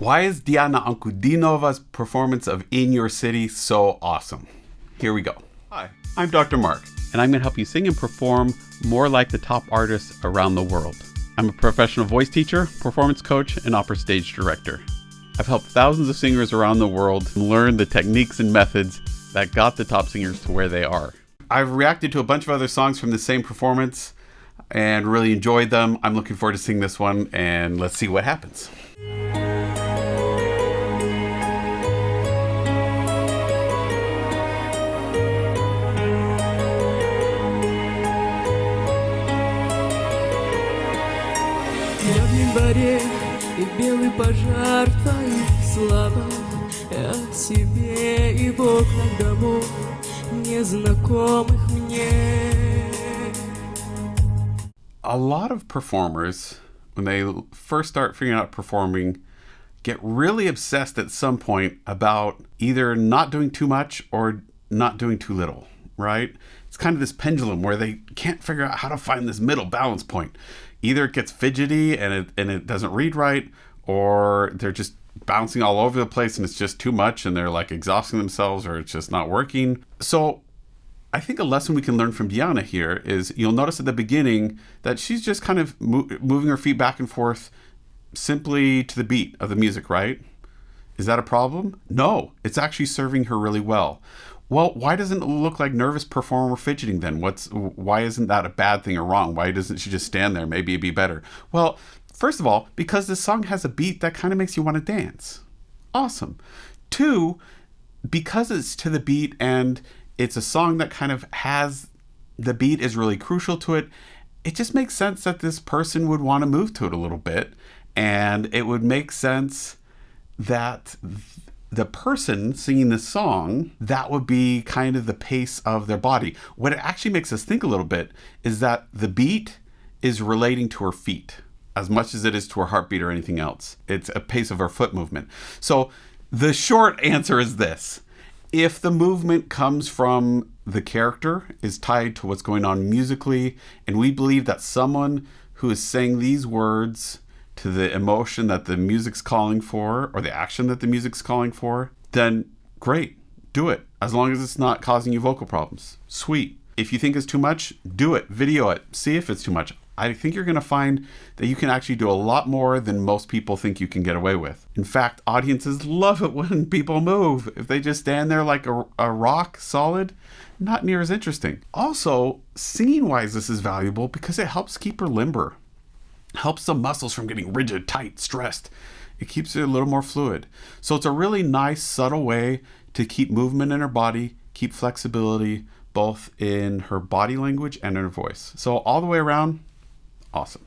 Why is Diana Ankudinova's performance of In Your City so awesome? Here we go. Hi, I'm Dr. Mark, and I'm going to help you sing and perform more like the top artists around the world. I'm a professional voice teacher, performance coach, and opera stage director. I've helped thousands of singers around the world learn the techniques and methods that got the top singers to where they are. I've reacted to a bunch of other songs from the same performance and really enjoyed them. I'm looking forward to seeing this one, and let's see what happens. И белый пожар твоих слова о себе и в окнах домов незнакомых мне. A lot of performers, when they first start figuring out performing, get really obsessed at some point about either not doing too much or not doing too little, right? It's kind of this pendulum where they can't figure out how to find this middle balance point. Either it gets fidgety and it doesn't read right, or they're just bouncing all over the place and it's just too much and they're like exhausting themselves, or it's just not working. So I think a lesson we can learn from Diana here is you'll notice at the beginning that she's just kind of moving her feet back and forth simply to the beat of the music, right? Is that a problem? No, it's actually serving her really well. Well, why doesn't it look like nervous performer fidgeting then? Why isn't that a bad thing or wrong? Why doesn't she just stand there? Maybe it'd be better. Well, first of all, because this song has a beat that kind of makes you want to dance. Awesome. Two, because it's to the beat and it's a song that kind of has the beat is really crucial to it, it just makes sense that this person would want to move to it a little bit. And it would make sense that the person singing this song, that would be kind of the pace of their body. What it actually makes us think a little bit is that the beat is relating to her feet as much as it is to her heartbeat or anything else. It's a pace of her foot movement. So the short answer is this. If the movement comes from the character, is tied to what's going on musically, and we believe that someone who is saying these words to the emotion that the music's calling for, or the action that the music's calling for, then great, do it. As long as it's not causing you vocal problems. Sweet. If you think it's too much, do it, video it, see if it's too much. I think you're going to find that you can actually do a lot more than most people think you can get away with. In fact, audiences love it when people move. If they just stand there like a rock solid, not near as interesting. Also, singing-wise, this is valuable because it helps keep her limber. Helps the muscles from getting rigid, tight, stressed. It keeps it a little more fluid. So it's a really nice, subtle way to keep movement in her body, keep flexibility, both in her body language and in her voice. So all the way around, awesome.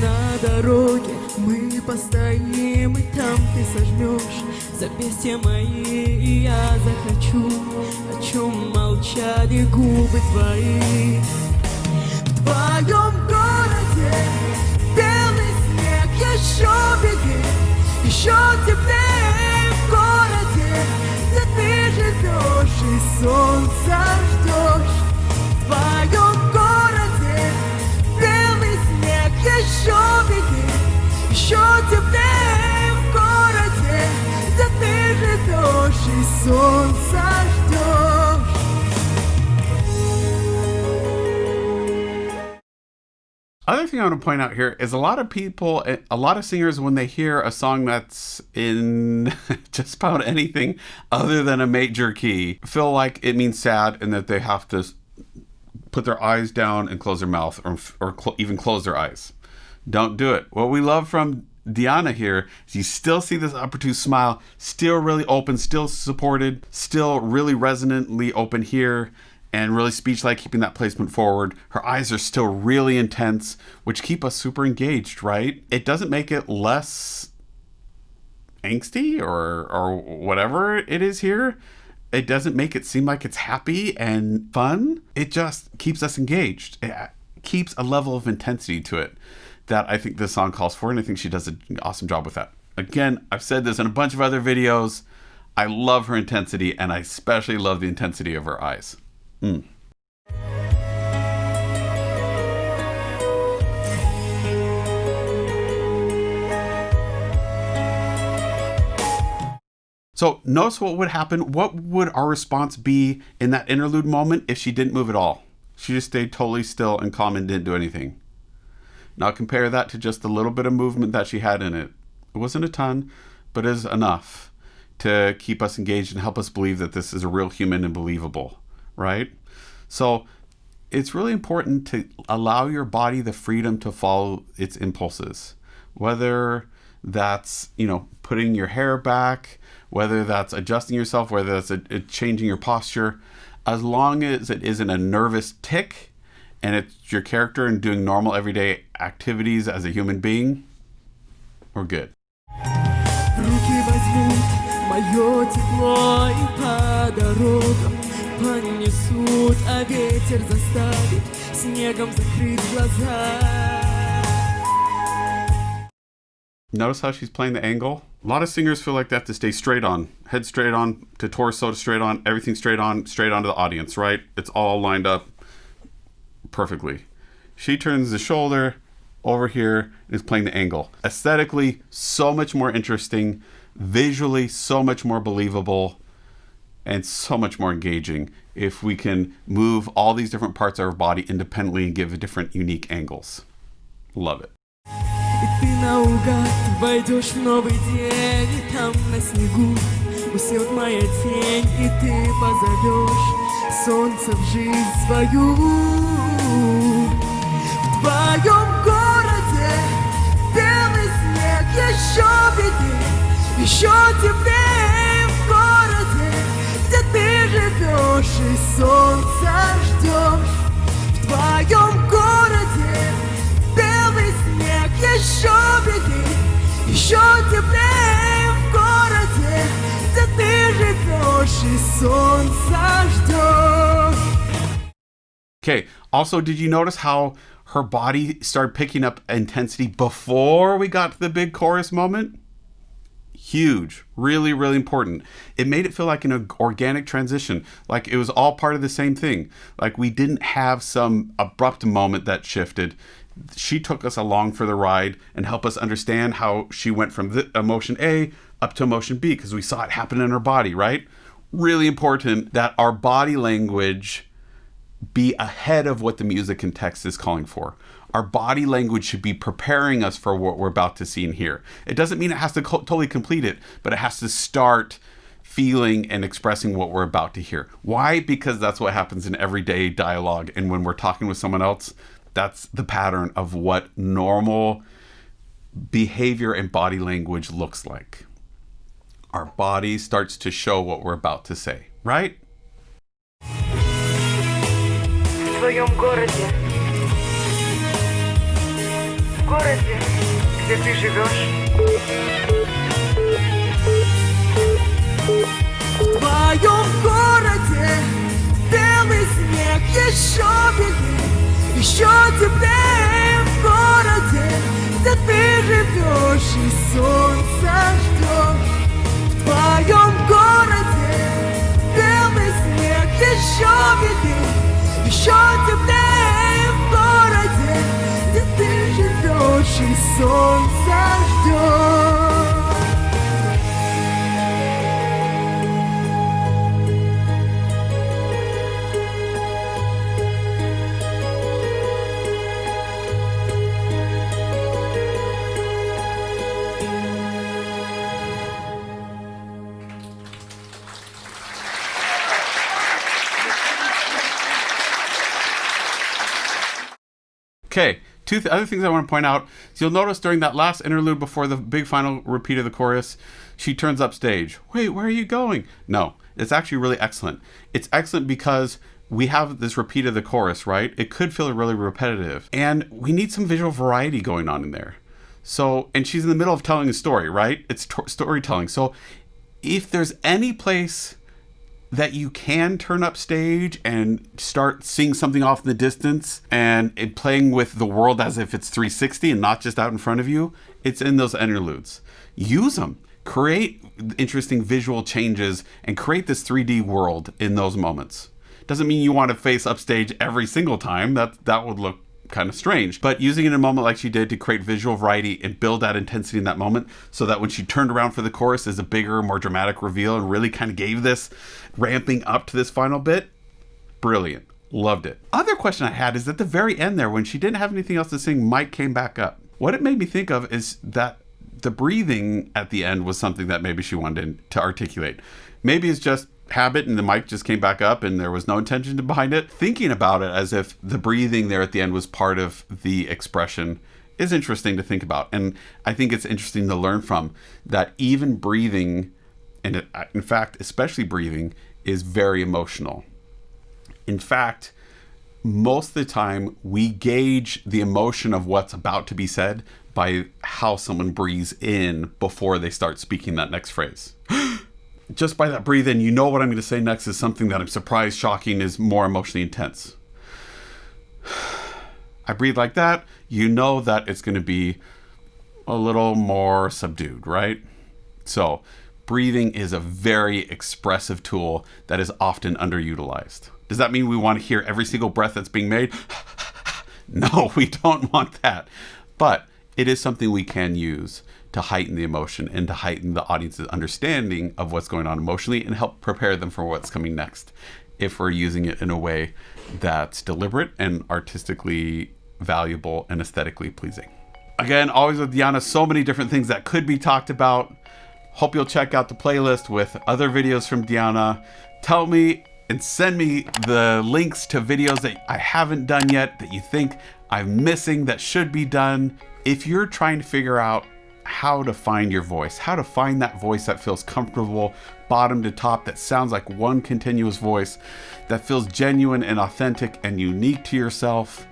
На дороге мы постоим, и там ты сожмешь запястья мои, и я захочу, о чем молчали губы твои. В твоем городе белый снег, еще беги, еще теплее в городе, где ты живешь и солнца ждешь. В твоем городе белый снег, еще беги, еще теплее в городе, где ты живешь и солнца ждешь. Other thing I want to point out here is a lot of singers, when they hear a song that's in just about anything other than a major key, feel like it means sad and that they have to put their eyes down and close their mouth or even close their eyes. Don't do it. What we love from Diana here is you still see this upper two smile, still really open, still supported, still really resonantly open here, and really speech-like, keeping that placement forward. Her eyes are still really intense, which keep us super engaged, right? It doesn't make it less angsty or whatever it is here. It doesn't make it seem like it's happy and fun. It just keeps us engaged. It keeps a level of intensity to it that I think this song calls for, and I think she does an awesome job with that. Again, I've said this in a bunch of other videos. I love her intensity, and I especially love the intensity of her eyes. So notice what would happen. What would our response be in that interlude moment if she didn't move at all? She just stayed totally still and calm and didn't do anything. Now compare that to just the little bit of movement that she had in it. It wasn't a ton, but it is enough to keep us engaged and help us believe that this is a real human and believable, right? So it's really important to allow your body the freedom to follow its impulses, whether that's, putting your hair back, whether that's adjusting yourself, whether that's changing your posture, as long as it isn't a nervous tick and it's your character and doing normal everyday activities as a human being, we're good. Руки возьмут мое тепло и по дорогам понесут, а ветер заставит снегом закрыть глаза. Notice how she's playing the angle? A lot of singers feel like they have to stay straight on, head straight on to torso to straight on, everything straight on to the audience, right? It's all lined up perfectly. She turns the shoulder over here and is playing the angle. Aesthetically, so much more interesting. Visually, so much more believable and so much more engaging if we can move all these different parts of our body independently and give different unique angles. Love it. И ты наугад войдешь в новый день, и там на снегу уснет моя тень, и ты позовешь солнце в жизнь свою. В твоем городе белый снег еще белее, еще теплее в городе, где ты живешь и солнца ждешь. В твоем городе белый снег еще белее, еще теплее в городе, где ты живешь и солнца ждешь. Okay, also, did you notice how her body started picking up intensity before we got to the big chorus moment? Huge, really, really important. It made it feel like an organic transition, like it was all part of the same thing. Like we didn't have some abrupt moment that shifted. She took us along for the ride and helped us understand how she went from emotion A up to emotion B because we saw it happen in her body, right? Really important that our body language be ahead of what the music and text is calling for. Our body language should be preparing us for what we're about to see and hear. It doesn't mean it has to totally complete it, but it has to start feeling and expressing what we're about to hear. Why? Because that's what happens in everyday dialogue. And when we're talking with someone else, that's the pattern of what normal behavior and body language looks like. Our body starts to show what we're about to say, right? В твоем городе, где ты живешь. В твоем городе белый снег еще белее, еще теплее в городе, где ты живешь и солнца ждешь. В твоем городе белый снег еще белее, еще теплее в городе, где ты живешь и солнца ждешь. Okay, two other things I want to point out. So you'll notice during that last interlude before the big final repeat of the chorus, she turns up stage. Wait, where are you going? No, it's actually really excellent. It's excellent because we have this repeat of the chorus, right? It could feel really repetitive. And we need some visual variety going on in there. So, and she's in the middle of telling a story, right? It's storytelling. So if there's any place that you can turn up stage and start seeing something off in the distance and playing with the world as if it's 360 and not just out in front of you, it's in those interludes. Use them. Create interesting visual changes and create this 3D world in those moments. Doesn't mean you want to face upstage every single time. That would look kind of strange. But using it in a moment like she did to create visual variety and build that intensity in that moment, so that when she turned around for the chorus is a bigger, more dramatic reveal, and really kind of gave this ramping up to this final bit. Brilliant. Loved it. Other question I had is at the very end there, when she didn't have anything else to sing, Mike came back up. What it made me think of is that the breathing at the end was something that maybe she wanted to articulate. Maybe it's just habit and the mic just came back up and there was no intention behind it. Thinking about it as if the breathing there at the end was part of the expression is interesting to think about. And I think it's interesting to learn from that even breathing, and in fact, especially breathing, is very emotional. In fact, most of the time we gauge the emotion of what's about to be said by how someone breathes in before they start speaking that next phrase. Just by that breathe in, you know what I'm going to say next is something that I'm surprised, shocking, is more emotionally intense. I breathe like that, you know that it's going to be a little more subdued, right? So breathing is a very expressive tool that is often underutilized. Does that mean we want to hear every single breath that's being made? No, we don't want that. But it is something we can use to heighten the emotion and to heighten the audience's understanding of what's going on emotionally and help prepare them for what's coming next, if we're using it in a way that's deliberate and artistically valuable and aesthetically pleasing. Again, always with Diana, so many different things that could be talked about. Hope you'll check out the playlist with other videos from Diana. Tell me and send me the links to videos that I haven't done yet that you think I'm missing that should be done. If you're trying to figure out how to find your voice, how to find that voice that feels comfortable, bottom to top, that sounds like one continuous voice, that feels genuine and authentic and unique to yourself,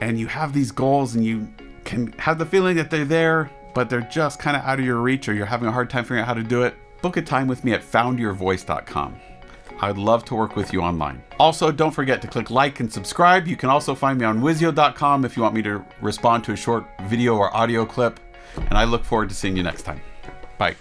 and you have these goals and you can have the feeling that they're there, but they're just kind of out of your reach or you're having a hard time figuring out how to do it, book a time with me at foundyourvoice.com. I'd love to work with you online. Also, don't forget to click like and subscribe. You can also find me on Wizio.com if you want me to respond to a short video or audio clip. And I look forward to seeing you next time. Bye.